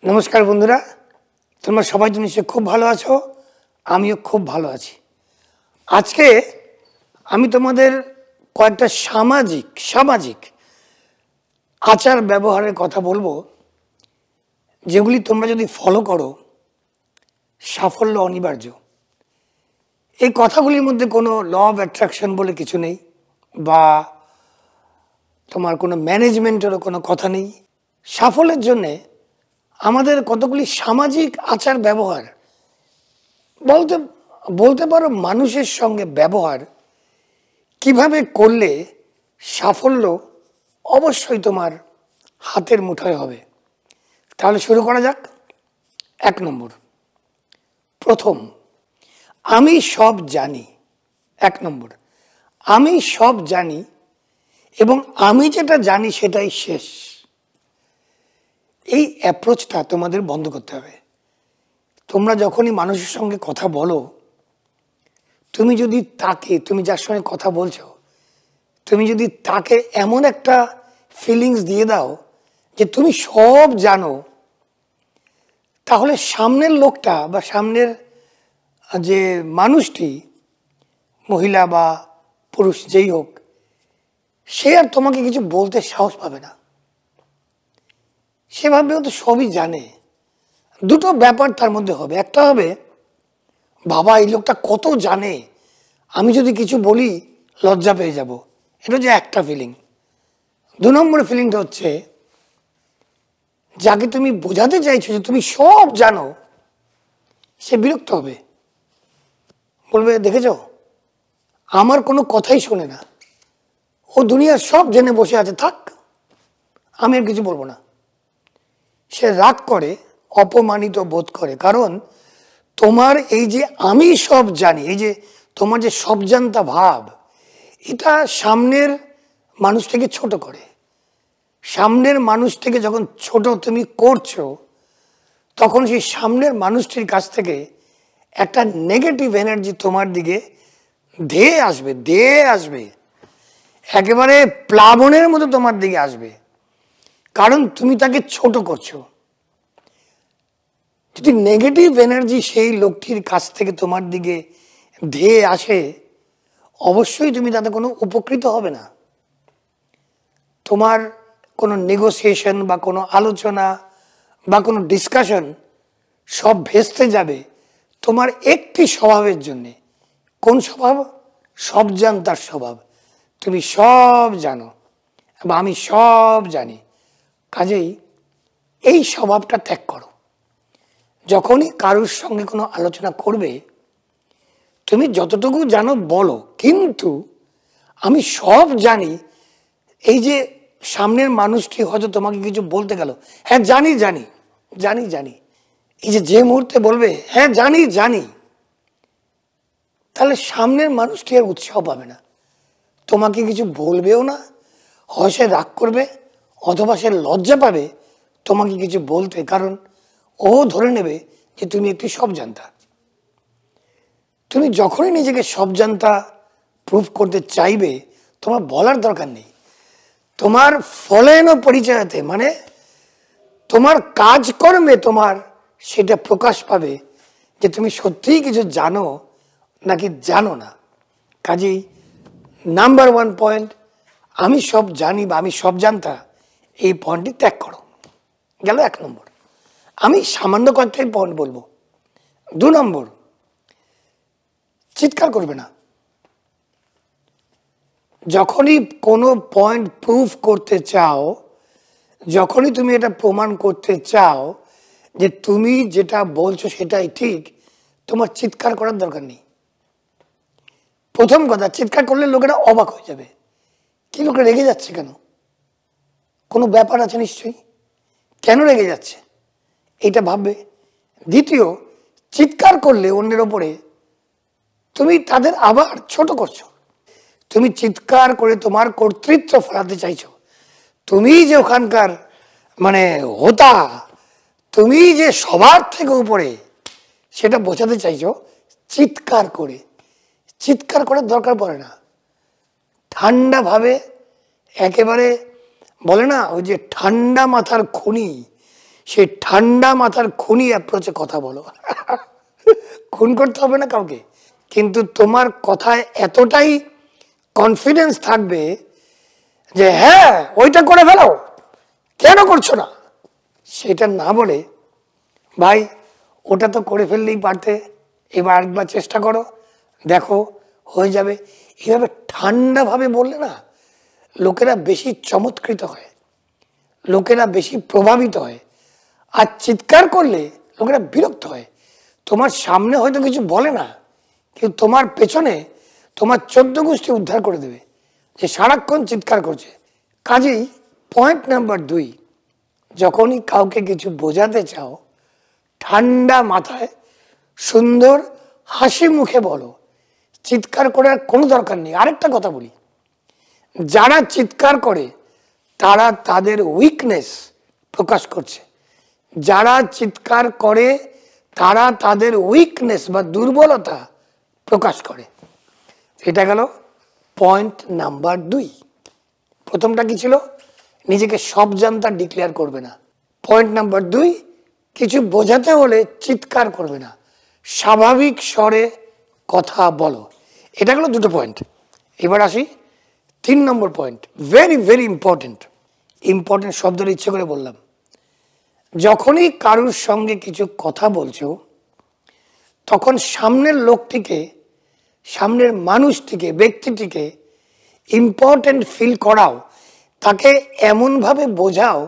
নমস্কার বন্ধুরা, তোমরা সবাই তো নিশ্চয়ই খুব ভালো আছো। আমিও খুব ভালো আছি। আজকে আমি তোমাদের কয়েকটা সামাজিক আচার ব্যবহারের কথা বলবো, যেগুলি তোমরা যদি ফলো করো সাফল্য অনিবার্য। এই কথাগুলির মধ্যে কোনো ল অফ অ্যাট্রাকশন বলে কিছু নেই, বা তোমার কোনো ম্যানেজমেন্টেরও কোনো কথা নেই। সাফল্যের জন্যে আমাদের কতগুলি সামাজিক আচার ব্যবহার, বলতে পারো মানুষের সঙ্গে ব্যবহার কিভাবে করলে সাফল্য অবশ্যই তোমার হাতের মুঠোয় হবে। তাহলে শুরু করা যাক। 1 নম্বর, প্রথম, আমি সব জানি। 1 নম্বর, আমি সব জানি এবং আমি যেটা জানি সেটাই শেষ। এই অ্যাপ্রোচটা তোমাদের বন্ধ করতে হবে। তোমরা যখনই মানুষের সঙ্গে কথা বলো, তুমি যার সঙ্গে কথা বলছো, তুমি যদি তাকে এমন একটা ফিলিংস দিয়ে দাও যে তুমি সব জানো, তাহলে সামনের লোকটা বা সামনের যে মানুষটি, মহিলা বা পুরুষ যেই হোক, সে আর তোমাকে কিছু বলতে সাহস পাবে না। সে ভাববেও তো সবই জানে। দুটো ব্যাপার তার মধ্যে হবে। একটা হবে, বাবা এই লোকটা কত জানে, আমি যদি কিছু বলি লজ্জা পেয়ে যাব। এটা হচ্ছে একটা ফিলিং। 2 নম্বর ফিলিংটা হচ্ছে, যাকে তুমি বোঝাতে চাইছো যে তুমি সব জানো, সে বিরক্ত হবে। বলবে, দেখেছো, আমার কোনো কথাই শোনে না, ও দুনিয়ার সব জেনে বসে আছে, থাক, আমি আর কিছু বলবো না। সে রাগ করে, অপমানিত বোধ করে। কারণ তোমার এই যে আমি সব জানি, এই যে তোমার যে সব জানতা ভাব, এটা সামনের মানুষটাকে ছোট করে। সামনের মানুষটাকে যখন ছোট তুমি করছো, তখন সেই সামনের মানুষটির কাছ থেকে একটা নেগেটিভ এনার্জি তোমার দিকে ধেয়ে আসবে, একেবারে প্লাবনের মতো তোমার দিকে আসবে। কারণ তুমি তাকে ছোট করছো। যদি নেগেটিভ এনার্জি সেই লোকটির কাছ থেকে তোমার দিকে ধেয়ে আসে, অবশ্যই তুমি তাতে কোনো উপকৃত হবে না। তোমার কোনো নেগোসিয়েশন বা কোনো আলোচনা বা কোনো ডিসকাশন সব ভেস্তে যাবে তোমার একটি স্বভাবের জন্যে। কোন স্বভাব? সব জানতার স্বভাব। তুমি সব জানো বা আমি সব জানি। কাজেই এই স্বভাবটা ত্যাগ করো। যখনই কারোর সঙ্গে কোনো আলোচনা করবে, তুমি যতটুকু জানো বলো, কিন্তু আমি সব জানি, এই যে সামনের মানুষটি হয়তো তোমাকে কিছু বলতে গেল, হ্যাঁ জানি, এই যে মুহূর্তে বলবে হ্যাঁ জানি, তাহলে সামনের মানুষটি আর উৎসাহ পাবে না, তোমাকে কিছু বলবেও না। হয় সে রাগ করবে, অথবা সে লজ্জা পাবে তোমাকে কিছু বলতে, কারণ ও ধরে নেবে যে তুমি একটি সব জানতা। তুমি যখনই নিজেকে সব জানতা প্রুভ করতে চাইবে, তোমার বলার দরকার নেই। তোমার ফলেন পরিচয়তে, মানে তোমার কাজকর্মে তোমার সেটা প্রকাশ পাবে যে তুমি সত্যিই কিছু জানো নাকি জানো না। কাজেই নাম্বার 1 পয়েন্ট, আমি সব জানি বা আমি সব জানতা, এই পয়েন্টটি ত্যাগ করো। গেল 1 নম্বর। আমি সামান্য কয়েকটাই পয়েন্ট বলবো। 2 নম্বর, চিৎকার করবে না। যখনই কোনো পয়েন্ট প্রুভ করতে চাও, যখনই তুমি এটা প্রমাণ করতে চাও যে তুমি যেটা বলছো সেটাই ঠিক, তোমার চিৎকার করার দরকার নেই। প্রথম কথা, চিৎকার করলে লোকেরা অবাক হয়ে যাবে, কি লোকে রেগে যাচ্ছে কেন, কোনো ব্যাপার আছে নিশ্চয়ই, কেন রেগে যাচ্ছে, এটা ভাববে। দ্বিতীয়, চিৎকার করলে অন্যের ওপরে তুমি তাদের আবার ছোট করছো। তুমি চিৎকার করে তোমার কর্তৃত্ব ফলাতে চাইছো, তুমি যে ওখানকার মানে হোতা, তুমি যে সবার থেকে উপরে, সেটা বোঝাতে চাইছো চিৎকার করে। চিৎকার করার দরকার পড়ে না। ঠান্ডা ভাবে, একেবারে বলে না ওই যে ঠান্ডা মাথার খনি, সে ঠান্ডা মাথার খুনি অ্যাপ্রোচে কথা বলো। খুন করতে হবে না কাউকে, কিন্তু তোমার কথায় এতটাই কনফিডেন্স থাকবে যে হ্যাঁ ওইটা করে ফেলো, কেন করছো না, সেটা না বলে ভাই ওটা তো করে ফেললেই পারতে, এবার আরেকবার চেষ্টা করো, দেখো হয়ে যাবে, এইভাবে ঠান্ডাভাবে বললে না লোকেরা বেশি চমৎকৃত হয়, লোকেরা বেশি প্রভাবিত হয়। আর চিৎকার করলে লোকেরা বিরক্ত হয়। তোমার সামনে হয়তো কিছু বলে না, কিন্তু তোমার পেছনে তোমার 14 গোষ্ঠী উদ্ধার করে দেবে যে সারাক্ষণ চিৎকার করছে। কাজেই পয়েন্ট নাম্বার 2, যখনই কাউকে কিছু বোঝাতে চাও ঠান্ডা মাথায় সুন্দর হাসি মুখে বলো, চিৎকার করার কোনো দরকার নেই। আরেকটা কথা বলি, যারা চিৎকার করে তারা তাদের উইকনেস প্রকাশ করছে, যারা চিৎকার করে তারা তাদের উইকনেস বা দুর্বলতা প্রকাশ করে। এটা গেল পয়েন্ট নাম্বার 2। প্রথমটা কি ছিল? নিজেকে সব জানতা ডিক্লেয়ার করবে না। পয়েন্ট নাম্বার 2, কিছু বোঝাতে হলে চিৎকার করবে না, স্বাভাবিক স্বরে কথা বলো। এটা গেল 2টো পয়েন্ট। এবার আসি 3 নম্বর point, very very important. Important শব্দটা ইচ্ছে করে বললাম। যখনই কারুর সঙ্গে কিছু কথা বলছো তখন সামনের লোকটিকে, সামনের মানুষটিকে, ব্যক্তিটিকে ইম্পর্টেন্ট ফিল করাও, তাকে এমনভাবে বোঝাও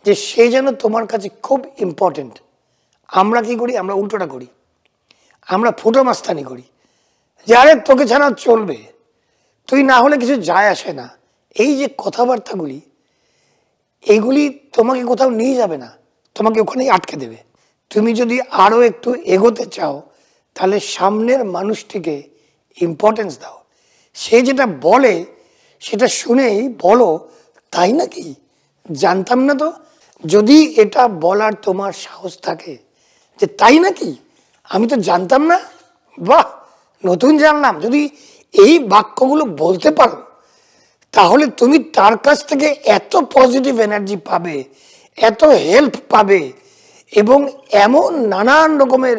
যে সে যেন তোমার কাছে খুব ইম্পর্টেন্ট। আমরা কি করি? আমরা উল্টোটা করি, আমরা ফুটো মাস্তানি করি যে আরে তোকে ছাড়া চলবে, তুই না হলে কিছু যায় আসে না। এই যে কথাবার্তাগুলি, এইগুলি তোমাকে কোথাও নিয়ে যাবে না, তোমাকে ওখানেই আটকে দেবে। তুমি যদি আরও একটু এগোতে চাও তাহলে সামনের মানুষটিকে ইম্পর্টেন্স দাও। সে যেটা বলে সেটা শুনেই বলো তাই নাকি, জানতাম না তো। যদি এটা বলার তোমার সাহস থাকে যে তাই নাকি, আমি তো জানতাম না, বাহ নতুন জানলাম, যদি এই বাক্যগুলো বলতে পারো তাহলে তুমি তার কাছ থেকে এত পজিটিভ এনার্জি পাবে, এত হেল্প পাবে এবং এমন নানান রকমের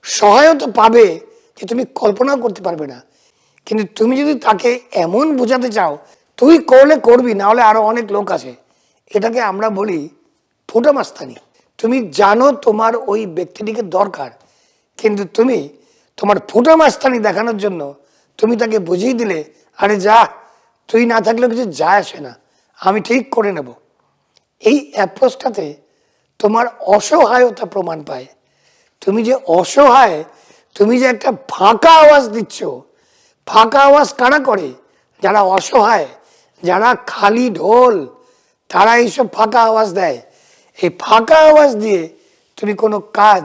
সহায়তা পাবে যে তুমি কল্পনা করতে পারবে না। কিন্তু তুমি যদি তাকে এমন বোঝাতে চাও তুই করলে করবি, না হলে আরো অনেক লোক আছে, এটাকে আমরা বলি ফুটো মাস্তানি। তুমি জানো তোমার ওই ব্যক্তিটিকে দরকার, কিন্তু তুমি তোমার ফুটো মাস্তানি দেখানোর জন্য তুমি তাকে বুঝিয়ে দিলে আরে যা, তুই না থাকলেও কিছু যায় আসে না, আমি ঠিক করে নেব। এই অ্যাপ্রোচটাতে তোমার অসহায়তা প্রমাণ পায়। তুমি যে অসহায়, তুমি যে একটা ফাঁকা আওয়াজ দিচ্ছ। ফাঁকা আওয়াজ কারা করে? যারা অসহায়, যারা খালি ঢোল, তারা এইসব ফাঁকা আওয়াজ দেয়। এই ফাঁকা আওয়াজ দিয়ে তুমি কোনো কাজ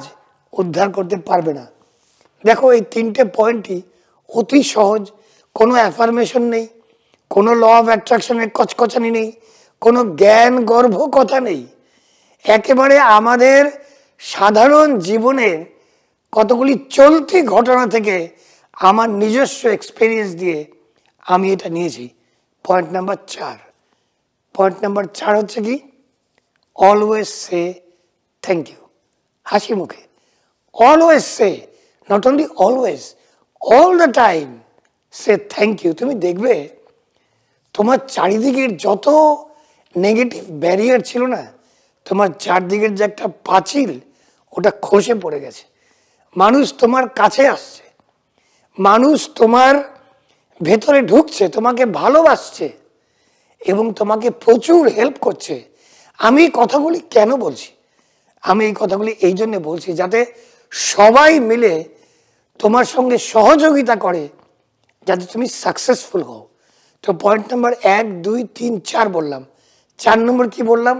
উদ্ধার করতে পারবে না। দেখো এই 3টে পয়েন্টই অতি সহজ, কোনো অ্যাফার্মেশন নেই, কোনো ল অফ অ্যাট্রাকশনের কচকচানি নেই, কোনো জ্ঞান গর্ভ কথা নেই, একেবারে আমাদের সাধারণ জীবনের কতগুলি চলতি ঘটনা থেকে আমার নিজস্ব এক্সপিরিয়েন্স দিয়ে আমি এটা নিয়েছি। পয়েন্ট নাম্বার 4, পয়েন্ট নাম্বার 4 হচ্ছে কি, অলওয়েজ সে থ্যাংক ইউ, হাসি মুখে। Always say, not only always, all the time say thank you. তুমি দেখবে তোমার চারিদিকের যত নেগেটিভ ব্যারিয়ার ছিল না, তোমার চারদিকের যে একটা পাঁচিল ওটা খসে পড়ে গেছে। মানুষ তোমার কাছে আসছে, মানুষ তোমার ভেতরে ঢুকছে, তোমাকে ভালোবাসছে এবং তোমাকে প্রচুর হেল্প করছে। আমি এই কথাগুলি কেন বলছি? আমি এই কথাগুলি এই জন্য বলছি যাতে সবাই মিলে তোমার সঙ্গে সহযোগিতা করে যাতে তুমি সাকসেসফুল হও। তো পয়েন্ট নাম্বার 1, 2, 3, 4 বললাম। 4 নম্বর কি বললাম?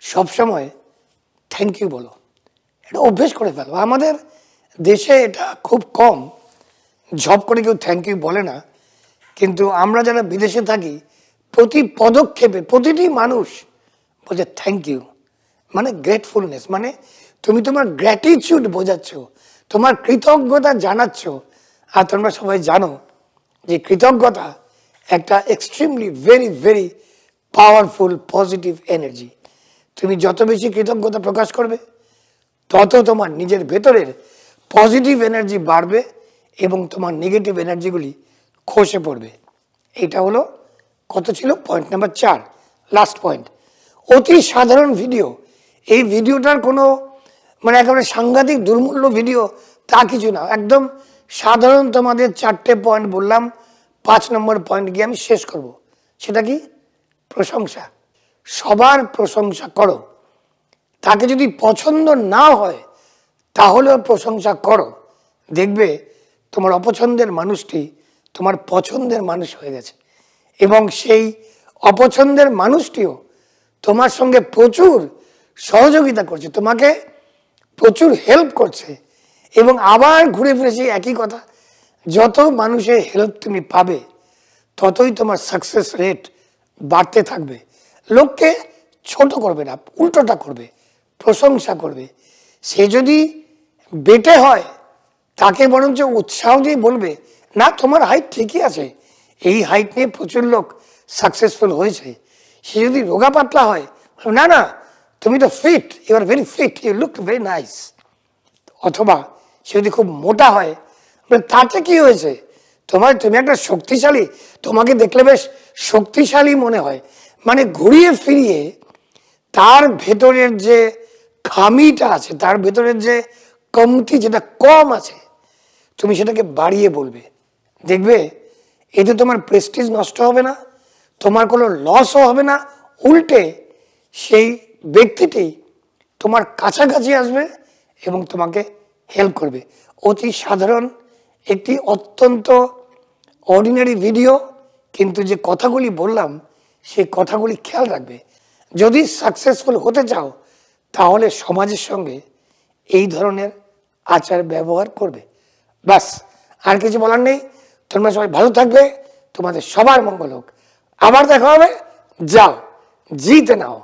সবসময় থ্যাংক ইউ বলো, এটা অভ্যেস করে ফেলো। আমাদের দেশে এটা খুব কম, ঝপ করে কেউ থ্যাংক ইউ বলে না, কিন্তু আমরা যারা বিদেশে থাকি প্রতি পদক্ষেপে প্রতিটি মানুষ বলছে থ্যাংক ইউ, মানে গ্রেটফুলনেস, মানে তুমি তোমার গ্র্যাটিটিউড বোঝাচ্ছ, তোমার কৃতজ্ঞতা জানাচ্ছ। আর তোমরা সবাই জানো যে কৃতজ্ঞতা একটা extremely very very powerful positive energy. তুমি যত বেশি কৃতজ্ঞতা প্রকাশ করবে তত তোমার নিজের ভেতরের পজিটিভ এনার্জি বাড়বে এবং তোমার নেগেটিভ এনার্জিগুলি খসে পড়বে। এটা হলো কত ছিল পয়েন্ট নাম্বার 4, লাস্ট পয়েন্ট। অতি সাধারণ ভিডিও, এই ভিডিওটার কোনো মানে একেবারে সাংঘাতিক দুর্মূল্য ভিডিও তা কিছু না, একদম সাধারণ তোমাদের 4টে পয়েন্ট বললাম। 5 নম্বর পয়েন্ট গিয়ে আমি শেষ করব, সেটা কি? প্রশংসা। সবার প্রশংসা করো, তাকে যদি পছন্দ না হয় তাহলেও প্রশংসা করো, দেখবে তোমার অপছন্দের মানুষটি তোমার পছন্দের মানুষ হয়ে গেছে এবং সেই অপছন্দের মানুষটিও তোমার সঙ্গে প্রচুর সহযোগিতা করছে, তোমাকে প্রচুর হেল্প করছে। এবং আবার ঘুরে ফিরে সেই একই কথা, যত মানুষের হেল্প তুমি পাবে ততই তোমার সাকসেস রেট বাড়তে থাকবে। লোককে ছোট করবে না, উল্টোটা করবে, প্রশংসা করবে। সে যদি বেটে হয় তাকে বরঞ্চ উৎসাহ দিয়ে বলবে, না তোমার হাইট ঠিকই আছে, এই হাইট নিয়ে প্রচুর লোক সাকসেসফুল হয়েছে। সে যদি রোগা পাতলা হয়, না না তুমি তো fit, you are very fit, you look very nice. অথবা সে যদি খুব মোটা হয়, তাতে কি হয়েছে, তুমি একটা শক্তিশালী, তোমাকে দেখলে বেশ শক্তিশালী মনে হয়। মানে ঘুরিয়ে ফিরিয়ে তার ভেতরের যে খামিটা আছে, তার ভেতরের যে কমতি, যেটা কম আছে, তুমি সেটাকে বাড়িয়ে বলবে। দেখবে এতে তোমার প্রেস্টিজ নষ্ট হবে না, তোমার কোনো লসও হবে না, উল্টে সেই ব্যক্তিটি তোমার কাছাকাছি আসবে এবং তোমাকে হেল্প করবে। অতি সাধারণ একটি অত্যন্ত অর্ডিনারি ভিডিও, কিন্তু যে কথাগুলি বললাম সেই কথাগুলি খেয়াল রাখবে। যদি সাকসেসফুল হতে চাও তাহলে সমাজের সঙ্গে এই ধরনের আচার ব্যবহার করবে। বাস, আর কিছু বলার নেই। তোমরা সবাই ভালো থাকবে, তোমাদের সবার মঙ্গল হোক। আবার দেখা হবে, যাও জিতে নাও।